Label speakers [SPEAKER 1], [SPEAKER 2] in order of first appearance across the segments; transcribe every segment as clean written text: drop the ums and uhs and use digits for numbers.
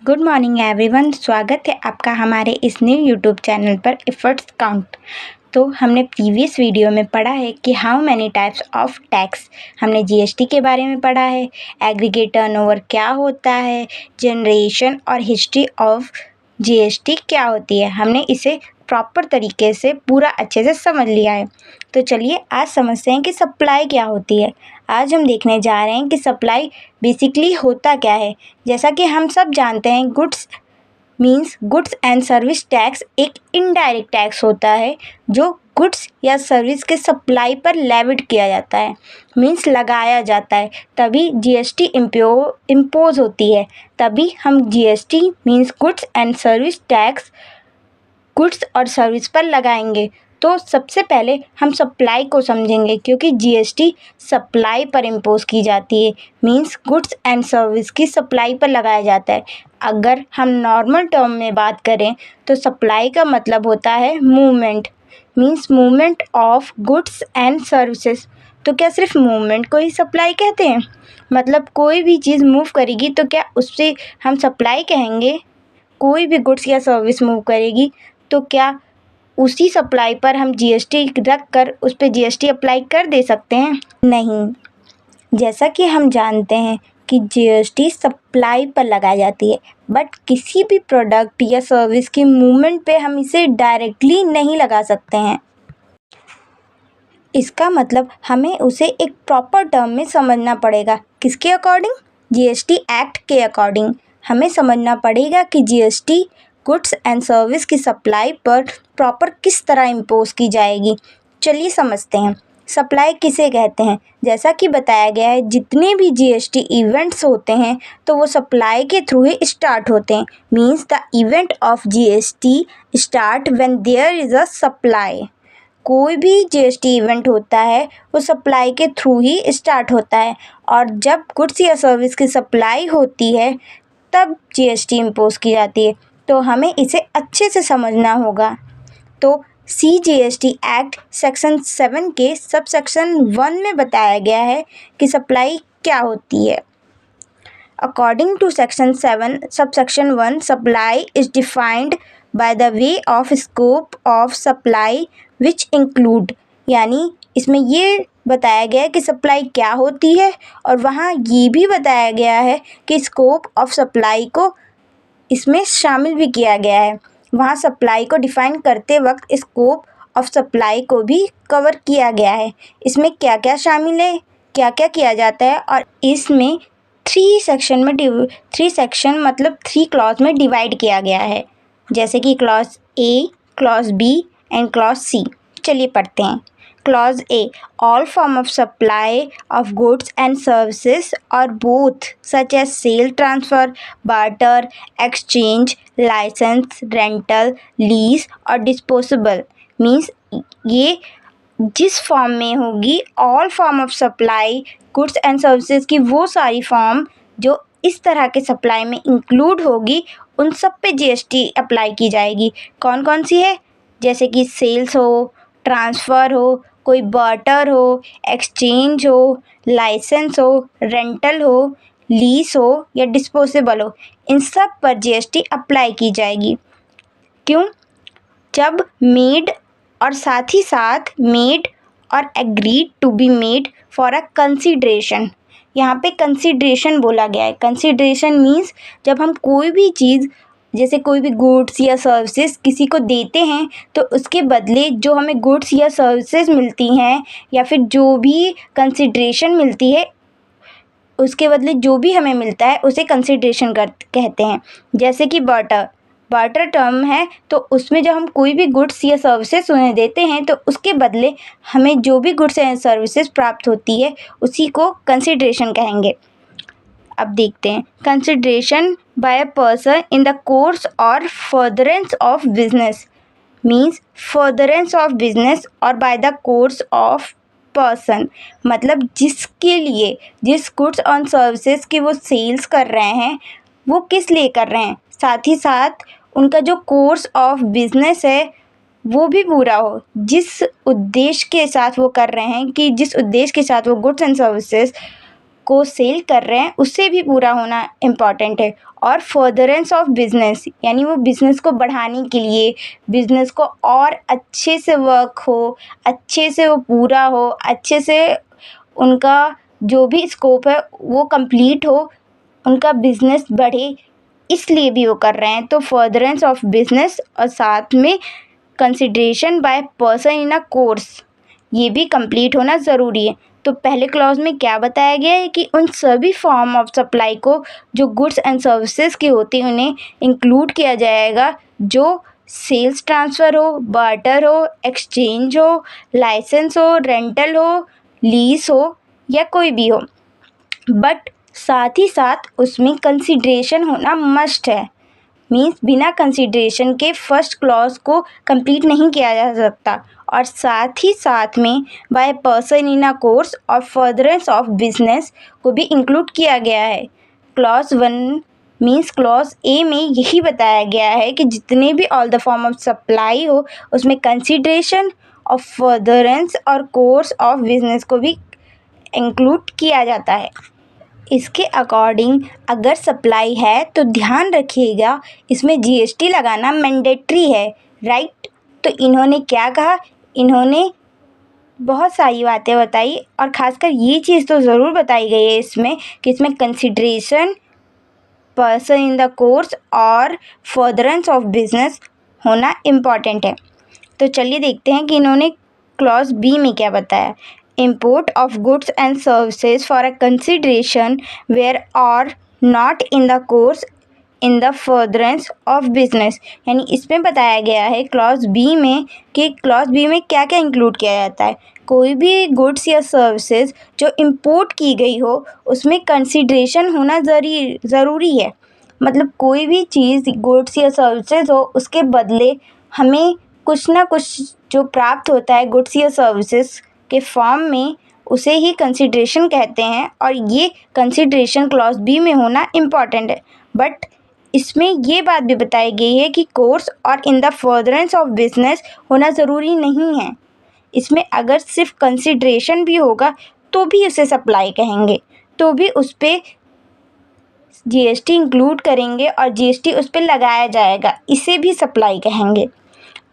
[SPEAKER 1] Good morning everyone. स्वागत है आपका हमारे इस न्यू यूट्यूब चैनल पर एफर्ट्स काउंट। तो हमने प्रीवियस वीडियो में पढ़ा है कि how many types of tax. हमने जीएसटी के बारे में पढ़ा है, एग्रीगेट टर्नओवर क्या होता है, जनरेशन और हिस्ट्री ऑफ जीएसटी क्या होती है। हमने इसे प्रॉपर तरीके से पूरा अच्छे से समझ लिया है। तो चलिए आज समझते हैं कि सप्लाई क्या होती है। आज हम देखने जा रहे हैं कि सप्लाई बेसिकली होता क्या है। जैसा कि हम सब जानते हैं, गुड्स एंड सर्विस टैक्स एक इनडायरेक्ट टैक्स होता है जो गुड्स या सर्विस के सप्लाई पर लेविट किया जाता है, मीन्स लगाया जाता है। तभी जीएसटी इम्पोज होती है, तभी हम GST means goods and service tax goods और सर्विस पर लगाएंगे। तो सबसे पहले हम सप्लाई को समझेंगे, क्योंकि जीएसटी सप्लाई पर इम्पोज की जाती है, मीन्स गुड्स एंड सर्विस की सप्लाई पर लगाया जाता है। अगर हम नॉर्मल टर्म में बात करें तो सप्लाई का मतलब होता है movement, means movement of goods and services. तो क्या सिर्फ मूवमेंट को ही सप्लाई कहते हैं? मतलब कोई भी चीज़ मूव करेगी तो क्या उससे हम सप्लाई कहेंगे? कोई भी गुड्स या सर्विस मूव करेगी तो क्या उसी सप्लाई पर हम जीएसटी रख कर उस पर जीएसटी अप्लाई कर दे सकते हैं? नहीं। जैसा कि हम जानते हैं कि जीएसटी सप्लाई पर लगाई जाती है, बट किसी भी प्रोडक्ट या सर्विस की मूवमेंट पे हम इसे डायरेक्टली नहीं लगा सकते हैं। इसका मतलब हमें उसे एक प्रॉपर टर्म में समझना पड़ेगा। किसके अकॉर्डिंग? जीएसटी एक्ट के अकॉर्डिंग हमें समझना पड़ेगा कि जीएसटी गुड्स एंड सर्विस की सप्लाई पर प्रॉपर किस तरह इम्पोज की जाएगी। चलिए समझते हैं सप्लाई किसे कहते हैं। जैसा कि बताया गया है, जितने भी जीएसटी इवेंट्स होते हैं तो वो सप्लाई के थ्रू ही स्टार्ट होते हैं, means the event of GST start when there is a supply. कोई भी जीएसटी इवेंट होता है वो सप्लाई के थ्रू ही स्टार्ट होता है, और जब गुड्स या सर्विस की सप्लाई होती है तब जीएसटी इम्पोज की जाती है। तो हमें इसे अच्छे से समझना होगा। तो CGST एक्ट सेक्शन 7 के सब सेक्शन 1 में बताया गया है कि सप्लाई क्या होती है। According to section 7 subsection 1, supply is defined by the way of scope of supply which include, यानी इसमें ये बताया गया है कि सप्लाई क्या होती है, और वहाँ ये भी बताया गया है कि स्कोप ऑफ सप्लाई को इसमें शामिल भी किया गया है। वहाँ सप्लाई को डिफ़ाइन करते वक्त स्कोप ऑफ सप्लाई को भी कवर किया गया है। इसमें क्या क्या शामिल है, क्या क्या किया जाता है, और इसमें 3 सेक्शन मतलब 3 क्लॉज में डिवाइड किया गया है, जैसे कि clause A, clause B and clause C. चलिए पढ़ते हैं। Clause A, all form of supply of goods and services or both, such as sale, transfer, barter, exchange, license, rental, lease और disposable, means ये जिस फॉर्म में होगी, all form of supply goods and services की वो सारी form जो इस तरह के सप्लाई में इंक्लूड होगी, उन सब पे जीएसटी अप्लाई की जाएगी। कौन कौन सी है? जैसे कि सेल्स हो, ट्रांसफ़र हो, कोई बार्टर हो, एक्सचेंज हो, लाइसेंस हो, रेंटल हो, लीज हो या डिस्पोजेबल हो, इन सब पर जीएसटी अप्लाई की जाएगी। क्यों? जब मेड और साथ ही साथ मेड और agreed to be made for a consideration, यहाँ पे कंसिडरेशन बोला गया है। कंसिडरेशन मीन्स जब हम कोई भी चीज़, जैसे कोई भी गुड्स या सर्विसेज किसी को देते हैं तो उसके बदले जो हमें गुड्स या सर्विसेज मिलती हैं, या फिर जो भी कंसिडरेशन मिलती है, उसके बदले जो भी हमें मिलता है उसे कंसिडरेशन कहते हैं। जैसे कि बार्टर टर्म है, तो उसमें जब हम कोई भी गुड्स या सर्विसेज उन्हें देते हैं तो उसके बदले हमें जो भी गुड्स या सर्विसेज प्राप्त होती है उसी को कंसिडरेशन कहेंगे। अब देखते हैं, consideration by a person in the course or furtherance of business, means furtherance of business or by the course of person, मतलब जिसके लिए जिस गुड्स और सर्विसेज की वो सेल्स कर रहे हैं वो किस लिए कर रहे हैं, साथ ही साथ उनका जो कोर्स ऑफ बिजनेस है वो भी पूरा हो, जिस उद्देश्य के साथ वो कर रहे हैं, कि जिस उद्देश्य के साथ वो गुड्स एंड सर्विसेज को सेल कर रहे हैं उससे भी पूरा होना इम्पॉर्टेंट है। और फर्दरेंस ऑफ बिजनेस यानी वो बिज़नेस को बढ़ाने के लिए, बिज़नेस को और अच्छे से वर्क हो, अच्छे से वो पूरा हो, अच्छे से उनका जो भी स्कोप है वो कंप्लीट हो, उनका बिज़नेस बढ़े, इसलिए भी वो कर रहे हैं। तो फर्दरेंस ऑफ बिज़नेस और साथ में consideration by person in a course, ये भी कंप्लीट होना ज़रूरी है। तो पहले क्लॉज में क्या बताया गया है कि उन सभी फॉर्म ऑफ सप्लाई को जो गुड्स एंड सर्विसेज के होते हैं उन्हें इंक्लूड किया जाएगा, जो सेल्स ट्रांसफ़र हो, बार्टर हो, एक्सचेंज हो, लाइसेंस हो, रेंटल हो, लीज हो या कोई भी हो। बट साथ ही साथ उसमें कंसिडरेशन होना मस्ट है। मीन्स बिना कंसिडरेशन के फर्स्ट क्लॉज को कंप्लीट नहीं किया जा सकता। और साथ ही साथ में by person in a course or furtherance of business को भी इंक्लूड किया गया है। क्लॉज 1 मीन्स क्लॉज ए में यही बताया गया है कि जितने भी all the form of supply हो उसमें कंसिडरेशन और फर्दरेंस और कोर्स ऑफ बिजनेस को भी इंक्लूड किया जाता है। इसके अकॉर्डिंग अगर सप्लाई है तो ध्यान रखिएगा इसमें जीएसटी लगाना मैंडेटरी है, राइट। तो इन्होंने क्या कहा, इन्होंने बहुत सारी बातें बताई और ख़ासकर ये चीज़ तो ज़रूर बताई गई है इसमें कि इसमें consideration, person in the course or furtherance of business होना इम्पॉर्टेंट है। तो चलिए देखते हैं कि इन्होंने क्लॉज बी में क्या बताया। Import of goods and services for a consideration where or not in the course in the furtherance of business, यानी इसमें बताया गया है क्लॉज बी में कि क्लॉज बी में क्या क्या इंक्लूड किया जाता है। कोई भी गुड्स या सर्विसेज जो इंपोर्ट की गई हो उसमें कंसिडरेशन होना ज़रूरी है। मतलब कोई भी चीज़ गुड्स या सर्विसेज हो उसके बदले हमें कुछ ना कुछ जो प्राप्त होता है गुड्स या सर्विसेज के फॉर्म में, उसे ही कंसिडरेशन कहते हैं। और ये कंसिडरेशन क्लॉज बी में होना इम्पॉर्टेंट है। बट इसमें ये बात भी बताई गई है कि कोर्स और in the furtherance of business होना ज़रूरी नहीं है। इसमें अगर सिर्फ कंसिडरेशन भी होगा तो भी उसे सप्लाई कहेंगे, तो भी उस पर जीएसटी इंक्लूड करेंगे और जीएसटी उस पर लगाया जाएगा, इसे भी सप्लाई कहेंगे।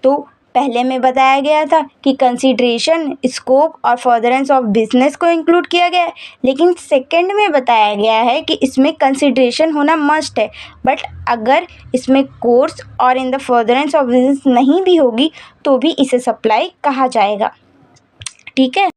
[SPEAKER 1] तो पहले में बताया गया था कि कंसिडरेशन, स्कोप और फर्दरेंस ऑफ बिजनेस को इंक्लूड किया गया है, लेकिन सेकंड में बताया गया है कि इसमें कंसिडरेशन होना मस्ट है। बट अगर इसमें कोर्स और in the furtherance of business नहीं भी होगी तो भी इसे सप्लाई कहा जाएगा, ठीक है।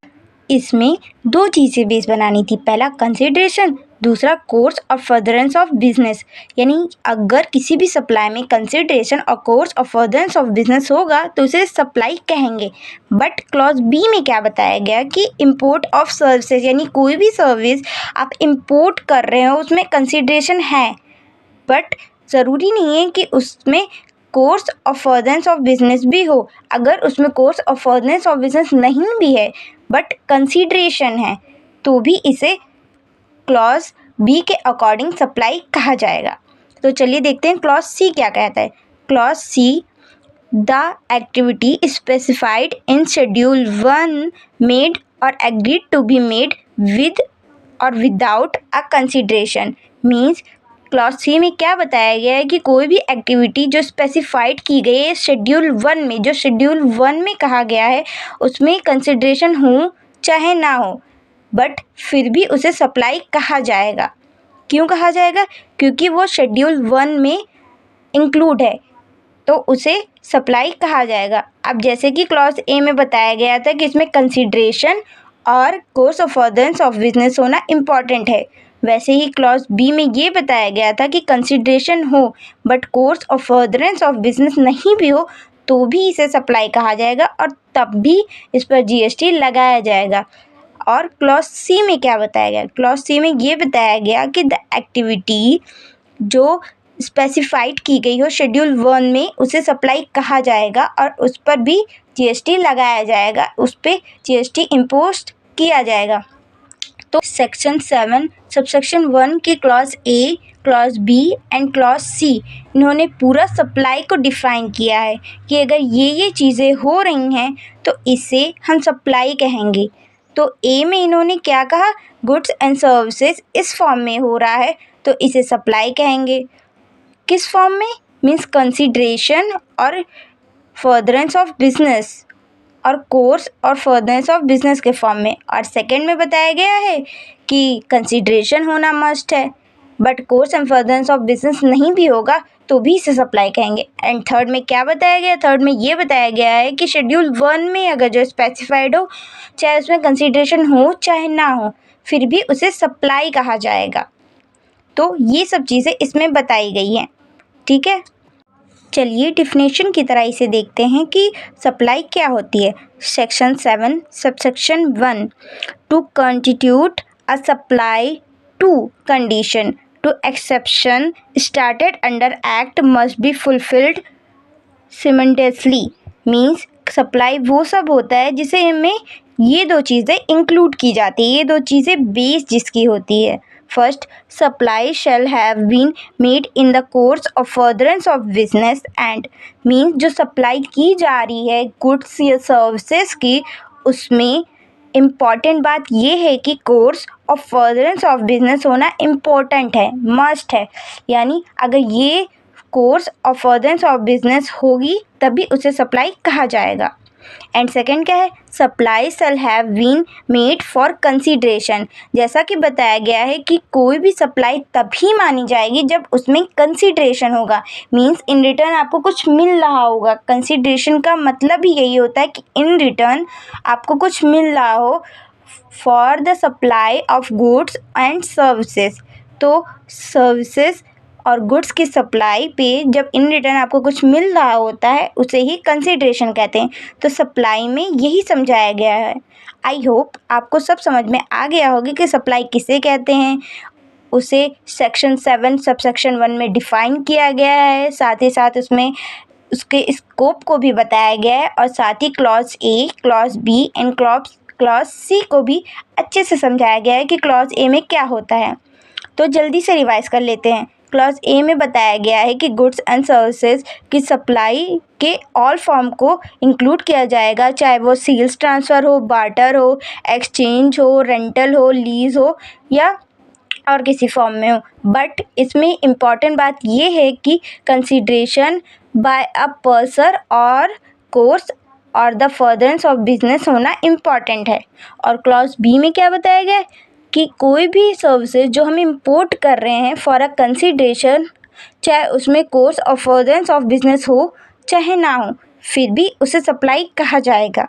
[SPEAKER 1] इसमें दो चीज़ें बेस बनानी थी, पहला कंसिडरेशन, दूसरा course or furtherance of business. यानी अगर किसी भी सप्लाई में कंसिडरेशन और course or furtherance of business होगा तो उसे सप्लाई कहेंगे। बट क्लॉज बी में क्या बताया गया कि इंपोर्ट ऑफ सर्विसेज, यानी कोई भी सर्विस आप इंपोर्ट कर रहे हो उसमें कंसिडरेशन है, बट ज़रूरी नहीं है कि उसमें course or furtherance of business भी हो। अगर उसमें course or furtherance of business नहीं भी है बट कंसिडरेशन है तो भी इसे क्लॉज बी के अकॉर्डिंग सप्लाई कहा जाएगा। तो चलिए देखते हैं क्लॉज सी क्या कहता है। Clause C, the activity specified in schedule 1 made और agreed to be made with or without a consideration. Means clause C में क्या बताया गया है कि कोई भी एक्टिविटी जो स्पेसिफाइड की गई है शेड्यूल 1 में, जो शेड्यूल 1 में कहा गया है उसमें कंसिडरेशन हो चाहे ना हो, बट फिर भी उसे सप्लाई कहा जाएगा। क्यों कहा जाएगा? क्योंकि वो शेड्यूल 1 में इंक्लूड है तो उसे सप्लाई कहा जाएगा। अब जैसे कि क्लॉज ए में बताया गया था कि इसमें कंसिडरेशन और course of furtherance of business होना इम्पॉर्टेंट है, वैसे ही क्लॉज बी में ये बताया गया था कि कंसिडरेशन हो but course of furtherance of business नहीं भी हो तो भी इसे सप्लाई कहा जाएगा और तब भी इस पर जीएसटी लगाया जाएगा। और क्लॉज सी में क्या बताया गया? क्लॉज सी में ये बताया गया कि द एक्टिविटी जो स्पेसिफाइड की गई हो शेड्यूल 1 में उसे सप्लाई कहा जाएगा और उस पर भी जीएसटी लगाया जाएगा, उस पर जीएसटी इम्पोज किया जाएगा। तो सेक्शन 7 सबसेक्शन 1 की clause A, clause B and clause C इन्होंने पूरा सप्लाई को डिफ़ाइन किया है कि अगर ये चीज़ें हो रही हैं तो इसे हम सप्लाई कहेंगे। तो ए में इन्होंने क्या कहा, गुड्स एंड सर्विसेज इस फॉर्म में हो रहा है तो इसे सप्लाई कहेंगे। किस फॉर्म में, मीन्स कंसीडरेशन और फर्दरेंस ऑफ बिजनेस, और course or furtherance of business के फॉर्म में। और सेकंड में बताया गया है कि कंसीडरेशन होना मस्ट है, but course and furtherance of business नहीं भी होगा तो भी इसे सप्लाई कहेंगे। एंड थर्ड में क्या बताया गया, थर्ड में ये बताया गया है कि शेड्यूल 1 में अगर जो स्पेसिफाइड हो, चाहे उसमें कंसीडरेशन हो चाहे ना हो, फिर भी उसे सप्लाई कहा जाएगा। तो ये सब चीज़ें इसमें बताई गई हैं, ठीक है। चलिए डिफिनेशन की तरह इसे देखते हैं कि सप्लाई क्या होती है। Section 7 subsection 1, to constitute a supply two condition to exception started under act must be fulfilled simultaneously. Means supply वो सब होता है जिसे हमें ये दो चीज़ें इंक्लूड की जाती है, ये दो चीज़ें बेस जिसकी होती है। First, supply shall have been made in the course of furtherance of business and, means जो सप्लाई की जा रही है गुड्स या सर्विसेज की, उसमें इम्पॉर्टेंट बात ये है कि course of furtherance of business होना इम्पोर्टेंट है, मस्ट है। यानी अगर ये course of furtherance of business होगी तभी उसे सप्लाई कहा जाएगा। एंड सेकेंड क्या है, supply shall have been made for consideration. जैसा कि बताया गया है कि कोई भी सप्लाई तभी मानी जाएगी जब उसमें कंसीडरेशन होगा, मीन्स इन रिटर्न आपको कुछ मिल रहा होगा। कंसीडरेशन का मतलब ही यही होता है कि इन रिटर्न आपको कुछ मिल रहा हो for the supply of goods and services. तो सर्विसेज और गुड्स की सप्लाई पे जब इन रिटर्न आपको कुछ मिल रहा होता है उसे ही कंसीडरेशन कहते हैं। तो सप्लाई में यही समझाया गया है। आई होप आपको सब समझ में आ गया होगा कि सप्लाई किसे कहते हैं। उसे सेक्शन 7 सबसेक्शन 1 में डिफ़ाइन किया गया है, साथ ही साथ उसमें उसके स्कोप को भी बताया गया है, और साथ ही clause A, clause B and clause C को भी अच्छे से समझाया गया है कि क्लॉज ए में क्या होता है। तो जल्दी से रिवाइज कर लेते हैं। क्लॉज ए में बताया गया है कि गुड्स एंड सर्विसेज की सप्लाई के ऑल फॉर्म को इंक्लूड किया जाएगा, चाहे वो सेल्स ट्रांसफ़र हो, बार्टर हो, एक्सचेंज हो, रेंटल हो, लीज हो या और किसी फॉर्म में हो। बट इसमें इम्पॉर्टेंट बात ये है कि कंसीडरेशन बाय अ पर्सन और कोर्स और द फर्दरेंस ऑफ बिजनेस होना इम्पॉर्टेंट है। और क्लॉज बी में क्या बताया गया है कि कोई भी सर्विसेज जो हम इंपोर्ट कर रहे हैं फॉर अ कंसीडरेशन, चाहे उसमें course or furtherance of business हो चाहे ना हो, फिर भी उसे सप्लाई कहा जाएगा।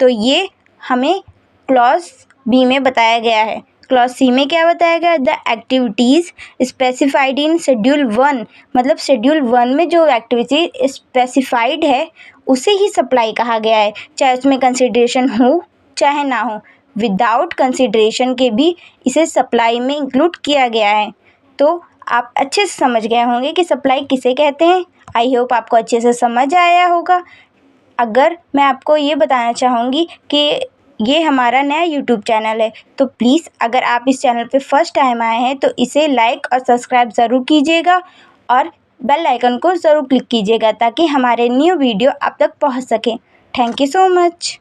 [SPEAKER 1] तो ये हमें क्लॉज बी में बताया गया है। क्लॉज सी में क्या बताया गया, the activities specified in schedule 1, मतलब शेड्यूल 1 में जो एक्टिविटी स्पेसिफाइड है उसे ही सप्लाई कहा गया है, चाहे उसमें कंसीडरेशन हो चाहे ना हो। विदाउट कंसीडरेशन के भी इसे सप्लाई में इंक्लूड किया गया है। तो आप अच्छे से समझ गए होंगे कि सप्लाई किसे कहते हैं। आई होप आपको अच्छे से समझ आया होगा। अगर मैं आपको ये बताना चाहूँगी कि ये हमारा नया यूट्यूब चैनल है, तो प्लीज़ अगर आप इस चैनल पे फर्स्ट टाइम आए हैं तो इसे लाइक और सब्सक्राइब ज़रूर कीजिएगा और बेल आइकन को ज़रूर क्लिक कीजिएगा ताकि हमारे न्यू वीडियो आप तक पहुँच सकें। Thank you so much.